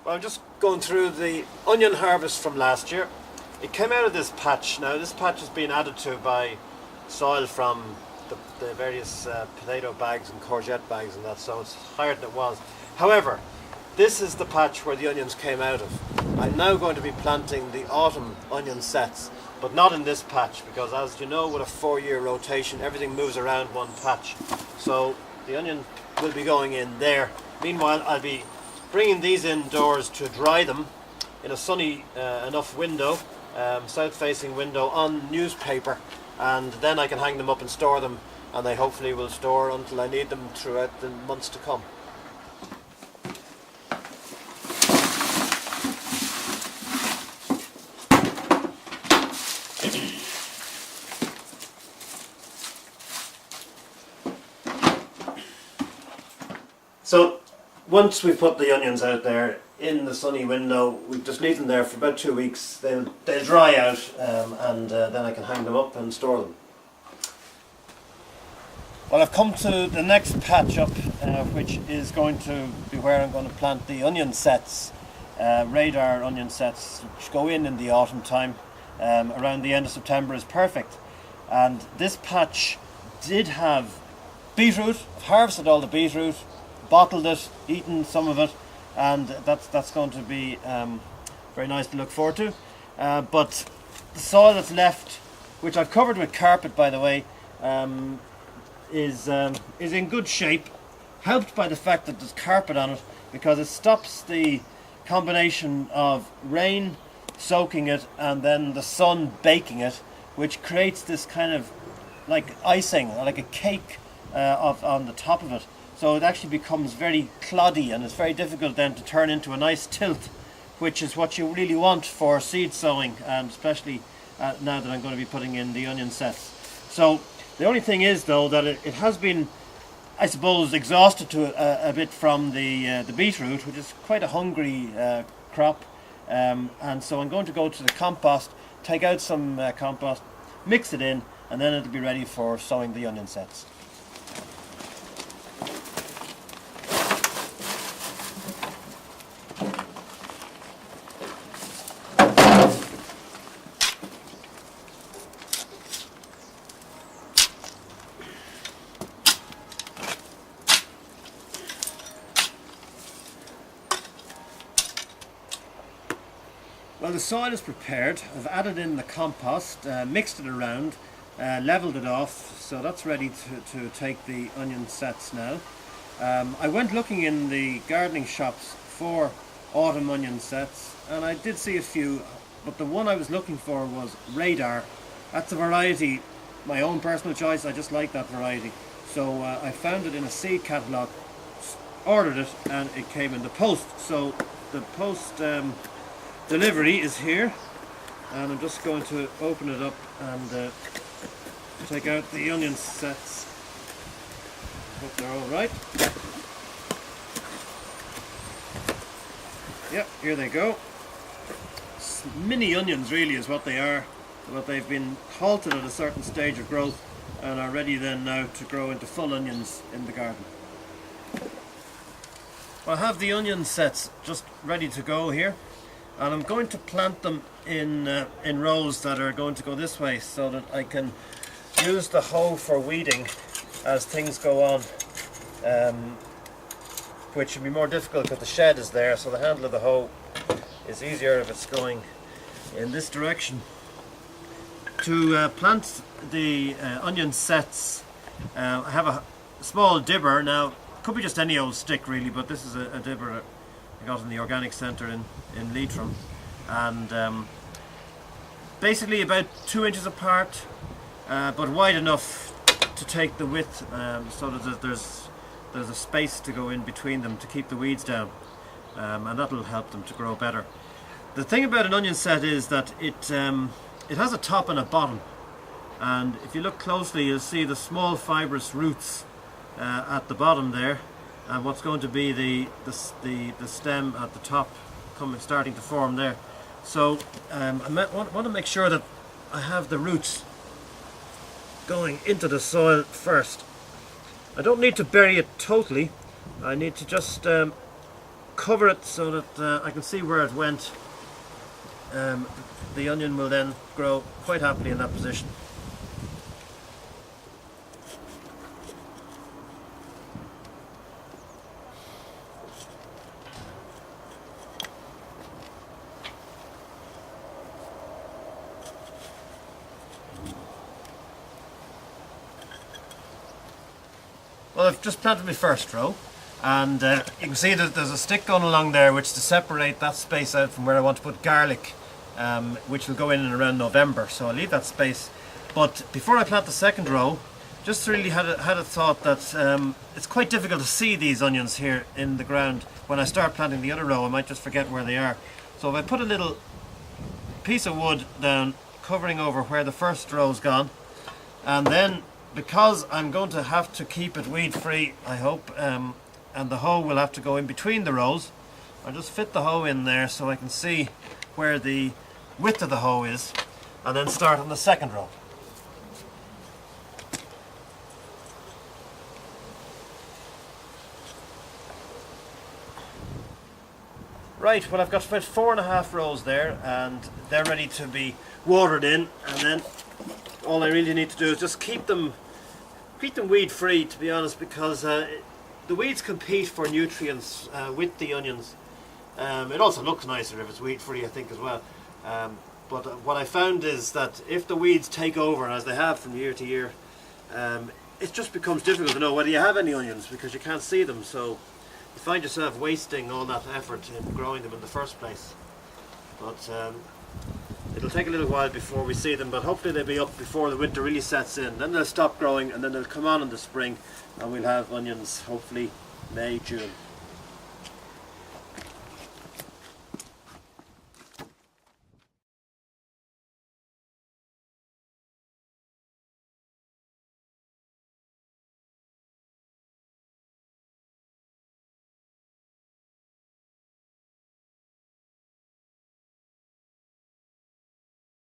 Well, I'm just going through the onion harvest from last year. It came out of this patch. Now this patch has been added to by soil from the various potato bags and courgette bags and that, so it's higher than it was. However, this is the patch where the onions came out of. I'm now going to be planting the autumn onion sets, but not in this patch, because as you know, with a 4-year rotation everything moves around one patch, so the onion will be going in there. Meanwhile, I'll be bringing these indoors to dry them in a sunny enough window, south-facing window, on newspaper, and then I can hang them up and store them, and they hopefully will store until I need them throughout the months to come. So once we've put the onions out there in the sunny window, we just leave them there for about 2 weeks. They'll dry out, and then I can hang them up and store them. Well, I've come to the next patch up, which is going to be where I'm going to plant the onion sets, radar onion sets, which go in the autumn time. Around the end of September is perfect. And this patch did have beetroot. I've harvested all the beetroot, bottled it, eaten some of it, and that's going to be very nice to look forward to. But the soil that's left, which I've covered with carpet by the way, is in good shape, helped by the fact that there's carpet on it, because it stops the combination of rain soaking it and then the sun baking it, which creates this kind of like icing, like a cake on the top of it. So it actually becomes very cloddy, and it's very difficult then to turn into a nice tilt, which is what you really want for seed sowing, and especially now that I'm going to be putting in the onion sets. So the only thing is though that it has been, I suppose, exhausted to a bit from the beetroot, which is quite a hungry crop, and so I'm going to go to the compost, take out some compost, mix it in, and then it'll be ready for sowing the onion sets. Well, the soil is prepared. I've added in the compost, mixed it around, levelled it off, so that's ready to take the onion sets now. I went looking in the gardening shops for autumn onion sets, and I did see a few, but the one I was looking for was Radar. That's a variety, my own personal choice. I just like that variety. So I found it in a seed catalogue, ordered it, and it came in the post. So the post delivery is here, and I'm just going to open it up and take out the onion sets. Hope they're all right. Yep, here they go. Mini onions really is what they are, but they've been halted at a certain stage of growth and are ready then now to grow into full onions in the garden. I have the onion sets just ready to go here, and I'm going to plant them in rows that are going to go this way, so that I can use the hoe for weeding as things go on, which will be more difficult because the shed is there, so the handle of the hoe is easier if it's going in this direction. To plant the onion sets, I have a small dibber. Now, could be just any old stick really, but this is a dibber I got in the organic centre in Leitrim, and basically about 2 inches apart, but wide enough to take the width, so that there's a space to go in between them to keep the weeds down, and that'll help them to grow better. The thing about an onion set is that it has a top and a bottom, and if you look closely you'll see the small fibrous roots at the bottom there, and what's going to be the stem at the top starting to form there. So I want to make sure that I have the roots going into the soil first. I don't need to bury it totally. I need to just cover it so that I can see where it went. The onion will then grow quite happily in that position. Well, I've just planted my first row, and you can see that there's a stick going along there which to separate that space out from where I want to put garlic, which will go in around November, so I'll leave that space. But before I plant the second row, just really had a thought that it's quite difficult to see these onions here in the ground. When I start planting the other row, I might just forget where they are. So if I put a little piece of wood down covering over where the first row's gone, and then because I'm going to have to keep it weed free, I hope, and the hoe will have to go in between the rows, I'll just fit the hoe in there so I can see where the width of the hoe is, and then start on the second row. Right, well, I've got about 4.5 rows there, and they're ready to be watered in, and then all I really need to do is just keep them weed free, to be honest, because the weeds compete for nutrients with the onions. It also looks nicer if it's weed free, I think, as well. But what I found is that if the weeds take over, as they have from year to year, it just becomes difficult to know whether you have any onions because you can't see them. So you find yourself wasting all that effort in growing them in the first place. But it'll take a little while before we see them, but hopefully they'll be up before the winter really sets in. Then they'll stop growing, and then they'll come on in the spring, and we'll have onions hopefully May, June.